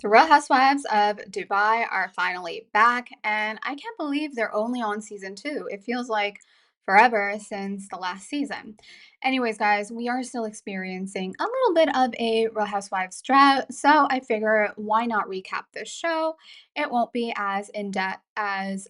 The Real Housewives of Dubai are finally back, and I can't believe they're only on season two. It feels like forever since the last season. Anyways, guys, we are still experiencing a little bit of a Real Housewives drought, so I figure why not recap this show? It won't be as in depth as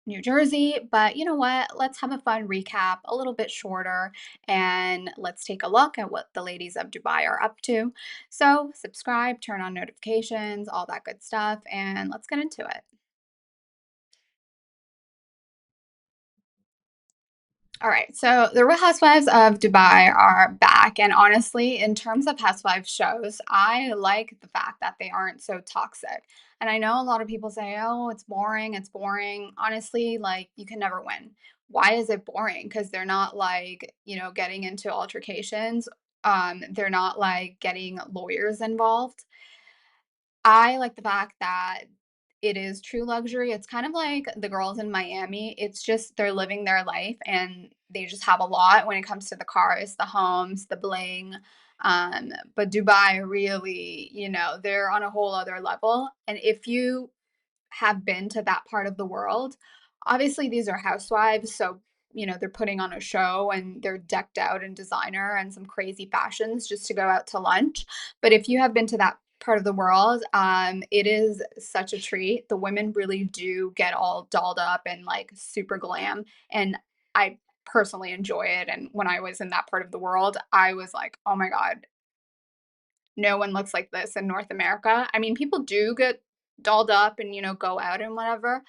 New Jersey, but you know what? Let's have a fun recap, a little bit shorter, and let's take a look at what the ladies of Dubai are up to. So, subscribe, turn on notifications, all that good stuff, and let's get into it. All right, so the Real Housewives of Dubai are back. And honestly, in terms of Housewives shows, I like the fact that they aren't so toxic. And I know a lot of people say, oh, it's boring, it's boring. Honestly, like you can never win. Why is it boring? Because they're not like, getting into altercations. They're not like getting lawyers involved. I like the fact that it is true luxury. It's kind of like the girls in Miami. It's just they're living their life and they just have a lot when it comes to the cars, the homes, the bling. But Dubai really, they're on a whole other level. And if you have been to that part of the world, obviously these are housewives, so they're putting on a show and they're decked out in designer and some crazy fashions just to go out to lunch. But if you have been to that part of the world, it is such a treat. The women really do get all dolled up and like super glam, and I personally enjoy it. And when I was in that part of the world, I was like, oh my god, no one looks like this in North America. I mean, people do get dolled up and go out and whatever,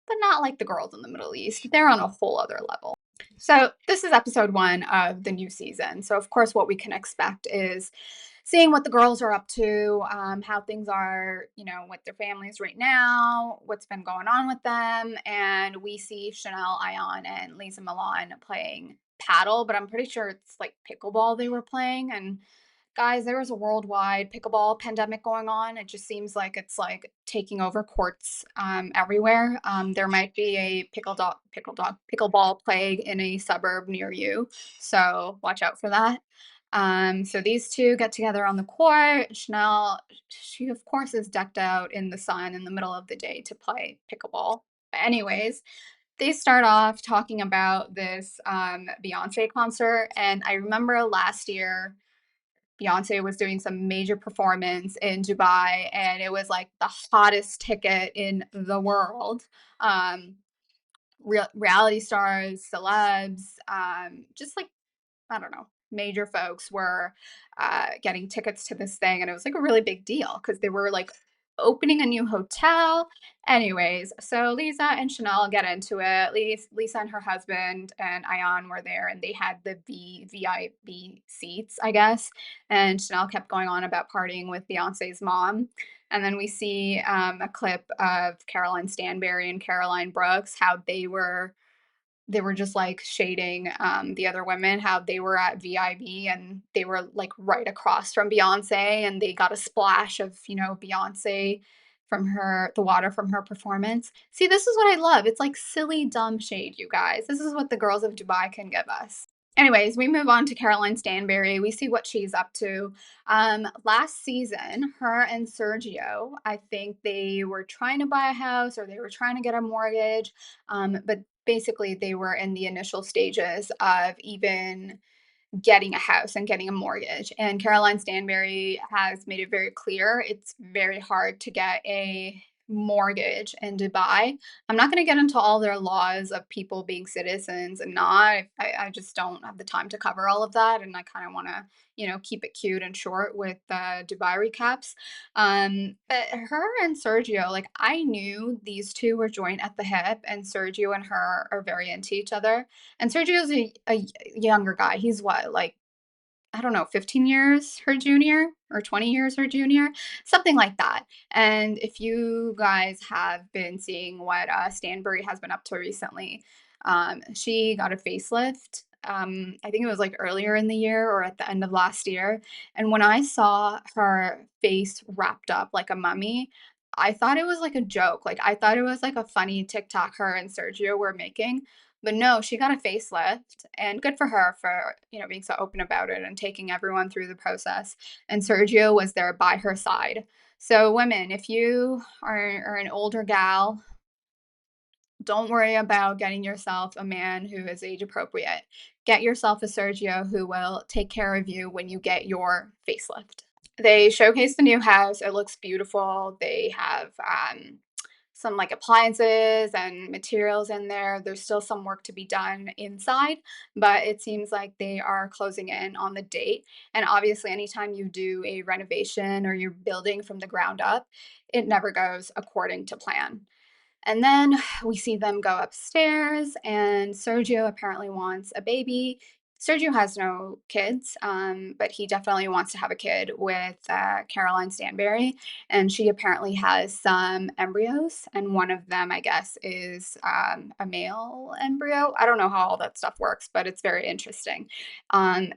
but not like the girls in the Middle East. They're on a whole other level. So, this is episode one of the new season. So, of course, what we can expect is seeing what the girls are up to, how things are, with their families right now, what's been going on with them. And we see Chanel Ayan and Lisa Milan playing paddle, but I'm pretty sure it's like pickleball they were playing. And guys, there is a worldwide pickleball pandemic going on. It just seems like it's like taking over courts everywhere. There might be a pickleball plague in a suburb near you, so watch out for that. So these two get together on the court. Chanel, she of course is decked out in the sun in the middle of the day to play pickleball. But anyways, they start off talking about this Beyonce concert, and I remember last year Beyonce was doing some major performance in Dubai, and it was like the hottest ticket in the world. Um, reality stars, celebs, just like I don't know, major folks were getting tickets to this thing, and it was like a really big deal because they were like opening a new hotel. Anyways, so Lisa and Chanel get into it. Lisa and her husband and Ayan were there, and they had the VIP seats, I guess. And Chanel kept going on about partying with Beyonce's mom. And then we see a clip of Caroline Stanbury and Caroline Brooks, how they were just like shading the other women, how they were at VIB and they were like right across from Beyonce, and they got a splash of Beyonce from the water from her performance. See, this is what I love. It's like silly dumb shade, you guys. This is what the girls of Dubai can give us. Anyways, we move on to Caroline Stanbury. We see what she's up to. Last season, her and Sergio, I think they were trying to buy a house or they were trying to get a mortgage. But basically, they were in the initial stages of even getting a house and getting a mortgage. And Caroline Stanbury has made it very clear it's very hard to get a mortgage in Dubai. I'm not going to get into all their laws of people being citizens and not. I just don't have the time to cover all of that. And I kind of want to, keep it cute and short with Dubai recaps. But her and Sergio, like I knew these two were joined at the hip, and Sergio and her are very into each other. And Sergio's a younger guy. He's what, like, I don't know, 15 years her junior or 20 years her junior, something like that. And if you guys have been seeing what Stanbury has been up to recently, she got a facelift. I think it was like earlier in the year or at the end of last year. And when I saw her face wrapped up like a mummy, I thought it was like a joke. Like I thought it was like a funny TikTok her and Sergio were making. But no, she got a facelift, and good for her for, being so open about it and taking everyone through the process. And Sergio was there by her side. So, women, if you are an older gal, don't worry about getting yourself a man who is age appropriate. Get yourself a Sergio who will take care of you when you get your facelift. They showcase the new house. It looks beautiful. They have some like appliances and materials in there. There's still some work to be done inside, but it seems like they are closing in on the date. And obviously, anytime you do a renovation or you're building from the ground up, it never goes according to plan. And then we see them go upstairs, and Sergio apparently wants a baby. Sergio has no kids, but he definitely wants to have a kid with Caroline Stanberry. And she apparently has some embryos, and one of them, I guess, is a male embryo. I don't know how all that stuff works, but it's very interesting.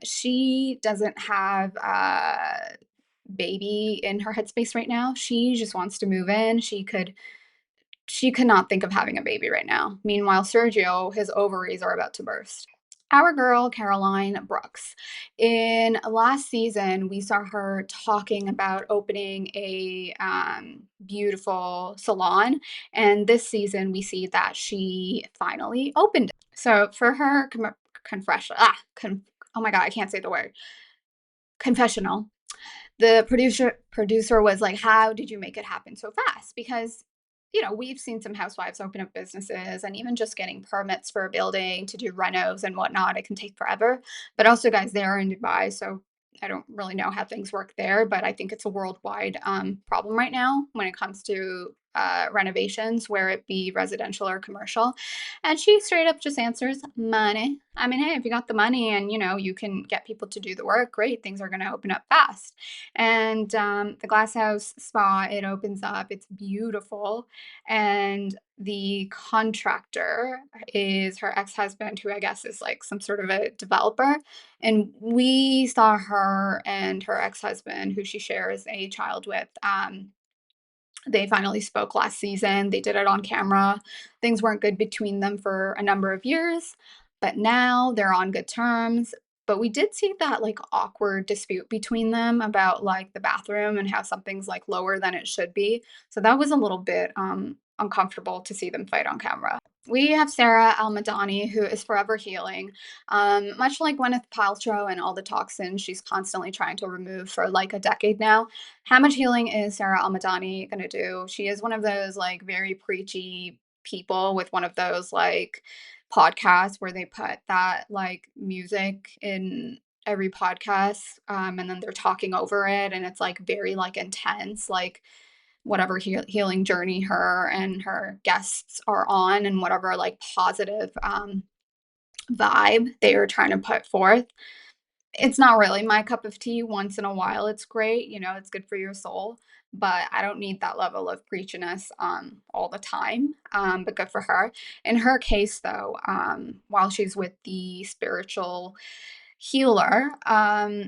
She doesn't have a baby in her headspace right now. She just wants to move in. She could not think of having a baby right now. Meanwhile, Sergio, his ovaries are about to burst. Our girl, Caroline Brooks. In last season, we saw her talking about opening a beautiful salon. And this season, we see that she finally opened it. So for her confession, oh my God, I can't say the word, confessional, the producer was like, "How did you make it happen so fast?" Because we've seen some housewives open up businesses, and even just getting permits for a building to do renos and whatnot, it can take forever. But also, guys, they are in Dubai, so I don't really know how things work there, but I think it's a worldwide problem right now when it comes to renovations, where it be residential or commercial. And she straight up just answers money. I mean, hey, if you got the money and you can get people to do the work, great, things are going to open up fast. And the glass house spa, it opens up, it's beautiful. And the contractor is her ex-husband, who I guess is like some sort of a developer. And we saw her and her ex-husband, who she shares a child with, they finally spoke last season. They did it on camera. Things weren't good between them for a number of years, but now they're on good terms. But we did see that like awkward dispute between them about like the bathroom and how something's like lower than it should be. So that was a little bit uncomfortable to see them fight on camera. We have Sarah Al-Madani, who is forever healing. Much like Gwyneth Paltrow and all the toxins she's constantly trying to remove for like a decade now. How much healing is Sarah Al-Madani gonna do? She is one of those like very preachy people with one of those like podcasts where they put that like music in every podcast, and then they're talking over it, and it's like very like intense, like whatever healing journey her and her guests are on, and whatever like positive vibe they are trying to put forth. It's not really my cup of tea. Once in a while, it's great, it's good for your soul, but I don't need that level of preachiness, all the time, but good for her. In her case, though, while she's with the spiritual healer,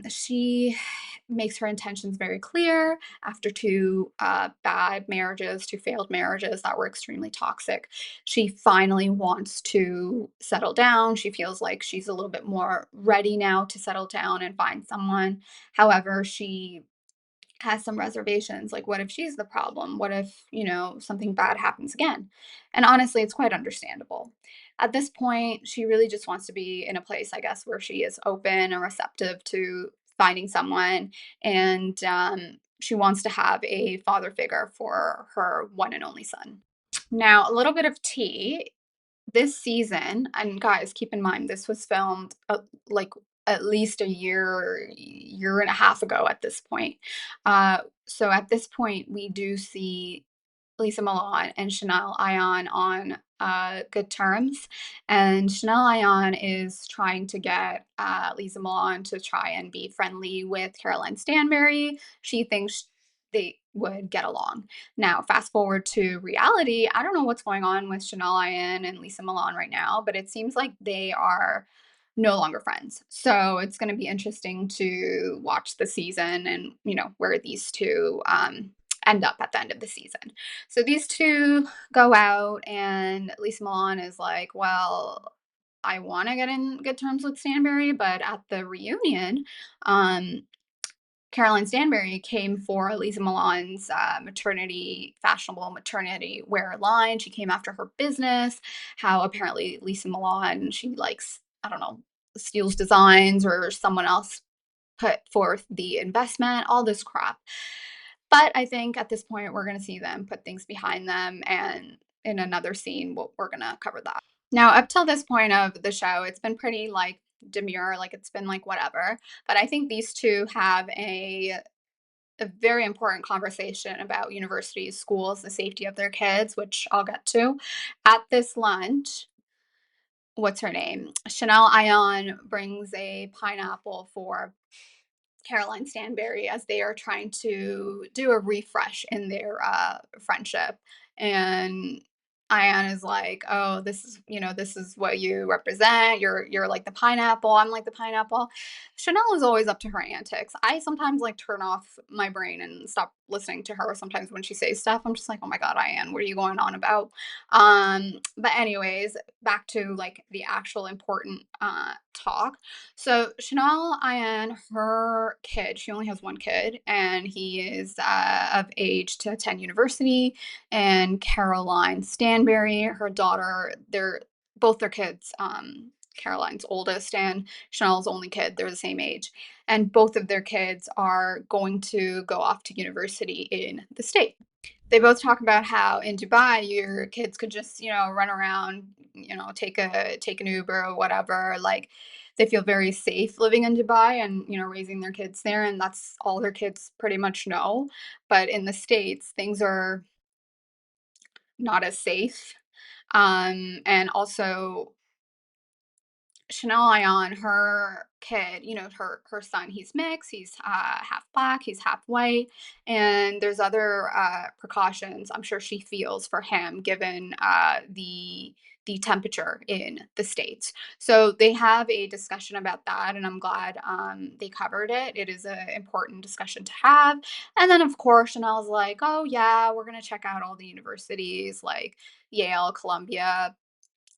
she makes her intentions very clear after two bad marriages, two failed marriages that were extremely toxic. She finally wants to settle down. She feels like she's a little bit more ready now to settle down and find someone. However, she has some reservations. Like, what if she's the problem? What if, something bad happens again? And honestly, it's quite understandable. At this point, she really just wants to be in a place, I guess, where she is open and receptive to finding someone. And she wants to have a father figure for her one and only son. Now, a little bit of tea this season, and guys, keep in mind this was filmed like at least a year and a half ago at this point. So at this point, we do see Lisa Milan and Chanel Ayan on good terms, and Chanel Ayan is trying to get Lisa Milan to try and be friendly with Caroline Stanberry. She thinks they would get along. Now, fast forward to reality, I don't know what's going on with Chanel Ayan and Lisa Milan right now, but it seems like they are no longer friends. So it's going to be interesting to watch the season and, where these two end up at the end of the season. So these two go out, and Lisa Milan is like, well, I want to get in good terms with Stanberry, but at the reunion, um, Caroline Stanberry came for Lisa Milan's fashionable maternity wear line. She came after her business, how apparently Lisa Milan, she likes, I don't know, steals designs or someone else put forth the investment, all this crap. But I think at this point, we're going to see them put things behind them. And in another scene, we're going to cover that. Now, up till this point of the show, it's been pretty like demure, like it's been like whatever. But I think these two have a very important conversation about universities, schools, the safety of their kids, which I'll get to. At this lunch, what's her name? Chanel Ion brings a pineapple for Caroline Stanberry as they are trying to do a refresh in their friendship. And Ion is like, "Oh, this is, this is what you represent. You're like the pineapple. I'm like the pineapple." Chanel is always up to her antics. I sometimes like turn off my brain and stop listening to her. Sometimes when she says stuff, I'm just like, "Oh my god, Ion, what are you going on about?" But anyways, back to like the actual important talk. So Chanel Ayan, her kid, she only has one kid, and he is of age to attend university. And Caroline Stanberry, her daughter, they're both their kids. Caroline's oldest and Chanel's only kid, they're the same age. And both of their kids are going to go off to university in the state. They both talk about how in Dubai your kids could just, run around, take an Uber or whatever. Like they feel very safe living in Dubai and, raising their kids there, and that's all their kids pretty much know. But in the States, things are not as safe. And also Chanel Ayan, her kid, her son, he's mixed, he's half black, he's half white, and there's other precautions I'm sure she feels for him given the temperature in the states. So they have a discussion about that, and I'm glad they covered it. It is an important discussion to have. And then of course Chanel's like, "Oh yeah, we're gonna check out all the universities like Yale, Columbia,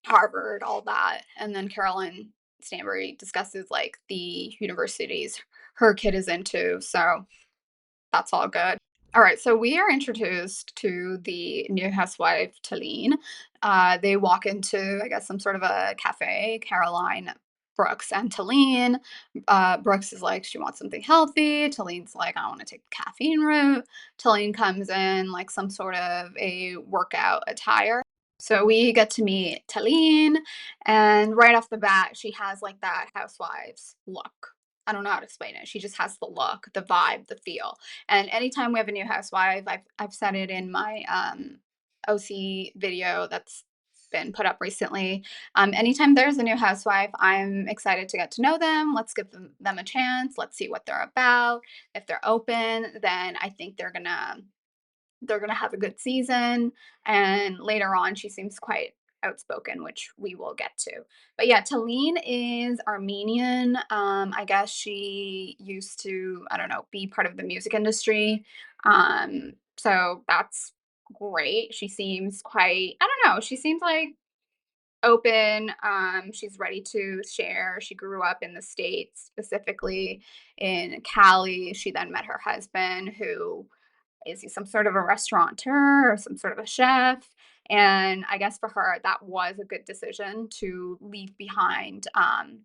Harvard, all that." And then Carolyn Stanbury discusses like the universities her kid is into. So that's all good. All right, so we are introduced to the new housewife, Talene. They walk into, I guess, some sort of a cafe. Caroline, Brooks, and Talene. Brooks is like, she wants something healthy. Talene's like, I want to take the caffeine route. Talene comes in like some sort of a workout attire. So we get to meet Talene, and right off the bat, she has like that housewives look. I don't know how to explain it. She just has the look, the vibe, the feel. And anytime we have a new housewife, I've said it in my OC video that's been put up recently. Anytime there's a new housewife, I'm excited to get to know them. Let's give them a chance. Let's see what they're about. If they're open, then I think they're gonna have a good season. And later on, she seems quite outspoken, which we will get to. But yeah, Talene is Armenian. I guess she used to, I don't know, be part of the music industry. So that's great. She seems quite, I don't know, she seems like open. She's ready to share. She grew up in the States, specifically in Cali. She then met her husband, who is he some sort of a restaurateur or some sort of a chef? And I guess for her, that was a good decision to leave behind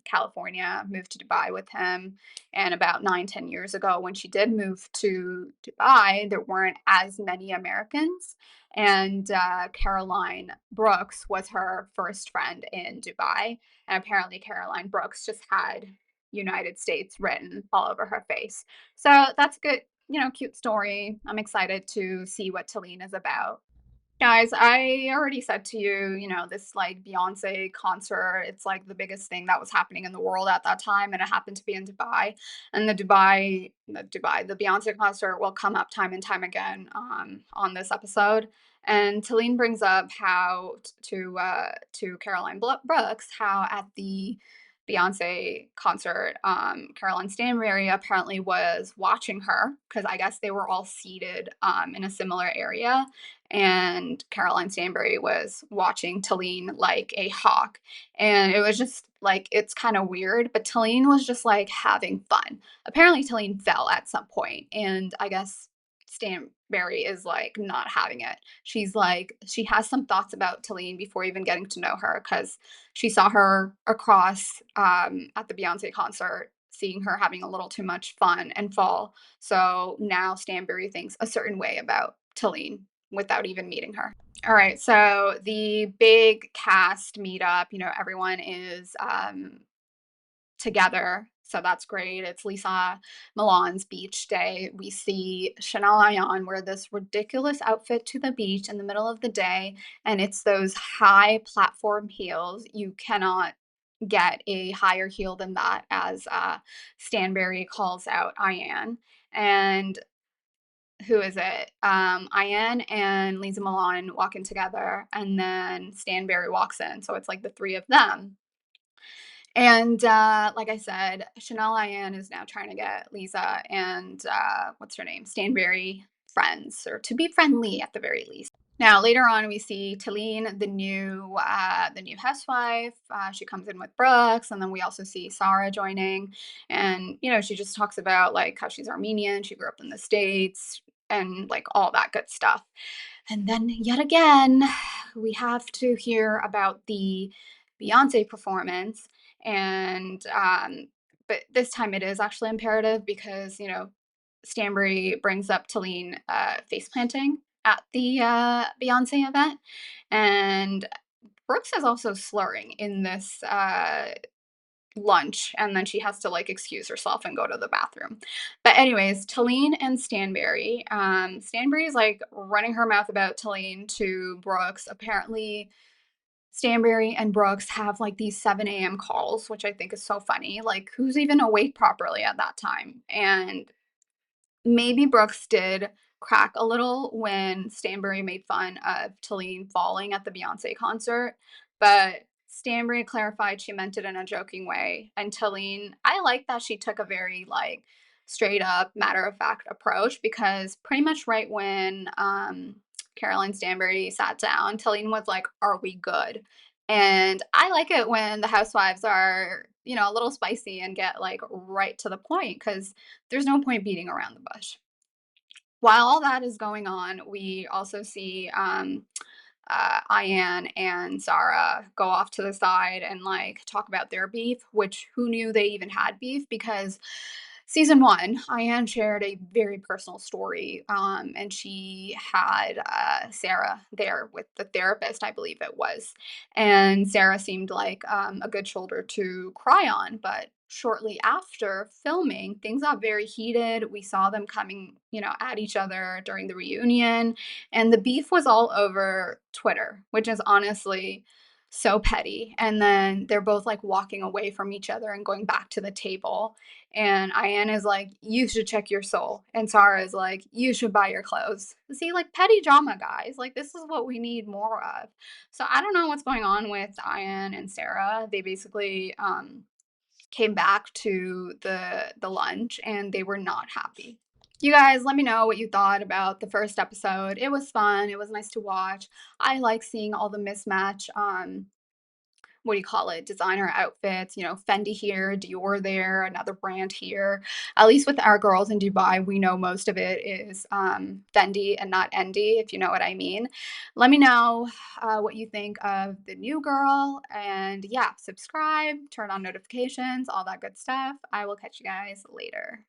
California, move to Dubai with him. And about 9, 10 years ago, when she did move to Dubai, there weren't as many Americans. And Caroline Brooks was her first friend in Dubai. And apparently, Caroline Brooks just had United States written all over her face. So that's good, cute story. I'm excited to see what Talene is about. Guys, I already said to you, this like Beyonce concert, it's like the biggest thing that was happening in the world at that time. And it happened to be in Dubai. And the Beyonce concert will come up time and time again on this episode. And Talene brings up how to Caroline Brooks, how at the Beyonce concert, Caroline Stanbury apparently was watching her because I guess they were all seated in a similar area. And Caroline Stanbury was watching Talene like a hawk. And it was just like, it's kind of weird, but Talene was just like having fun. Apparently, Talene fell at some point, and I guess Stanbury is like not having it. She's like, she has some thoughts about Talene before even getting to know her because she saw her across at the Beyonce concert, seeing her having a little too much fun and fall. So now Stanbury thinks a certain way about Talene without even meeting her. All right, so the big cast meetup, everyone is together. So that's great. It's Lisa Milan's beach day. We see Chanel Ayan wear this ridiculous outfit to the beach in the middle of the day. And it's those high platform heels. You cannot get a higher heel than that, as Stanbury calls out Ayan. And who is it? Ayan and Lisa Milan walk in together, and then Stanbury walks in. So it's like the three of them. And, like I said, Chanel Ayan is now trying to get Lisa and, what's her name? Stanbury friends, or to be friendly at the very least. Now, later on, we see Talene, the new housewife. She comes in with Brooks, and then we also see Sarah joining. And, she just talks about like how she's Armenian, she grew up in the States, and like all that good stuff. And then yet again, we have to hear about the Beyonce performance. And but this time it is actually imperative because Stanbury brings up Talene face planting at the Beyonce event, and Brooks is also slurring in this lunch, and then she has to like excuse herself and go to the bathroom. But anyways, Talene and Stanbury. Stanbury is like running her mouth about Talene to Brooks. Apparently, Stanbury and Brooks have like these 7 a.m. calls, which I think is so funny. Like, who's even awake properly at that time? And maybe Brooks did crack a little when Stanbury made fun of Talene falling at the Beyonce concert, but Stanbury clarified she meant it in a joking way. And Talene, I like that she took a very like straight up, matter of fact approach, because pretty much right when Caroline Stanbury sat down, Talene was like, "Are we good?" And I like it when the housewives are, a little spicy and get like right to the point, because there's no point beating around the bush. While all that is going on, we also see Ayan and Zara go off to the side and like talk about their beef, which who knew they even had beef? Because season one, Ayan shared a very personal story, and she had Sarah there with the therapist, I believe it was. And Sarah seemed like a good shoulder to cry on. But shortly after filming, things got very heated. We saw them coming, at each other during the reunion. And the beef was all over Twitter, which is honestly so petty. And then they're both like walking away from each other and going back to the table. And Ayan is like, "You should check your soul." And Sarah is like, "You should buy your clothes." See, like petty drama, guys. Like, this is what we need more of. So I don't know what's going on with Ayan and Sarah. They basically came back to the lunch and they were not happy. You guys, let me know what you thought about the first episode. It was fun. It was nice to watch. I like seeing all the mismatch what do you call it, designer outfits, Fendi here, Dior there, another brand here. At least with our girls in Dubai, we know most of it is Fendi and not Endy, if you know what I mean. Let me know what you think of the new girl. And yeah, subscribe, turn on notifications, all that good stuff. I will catch you guys later.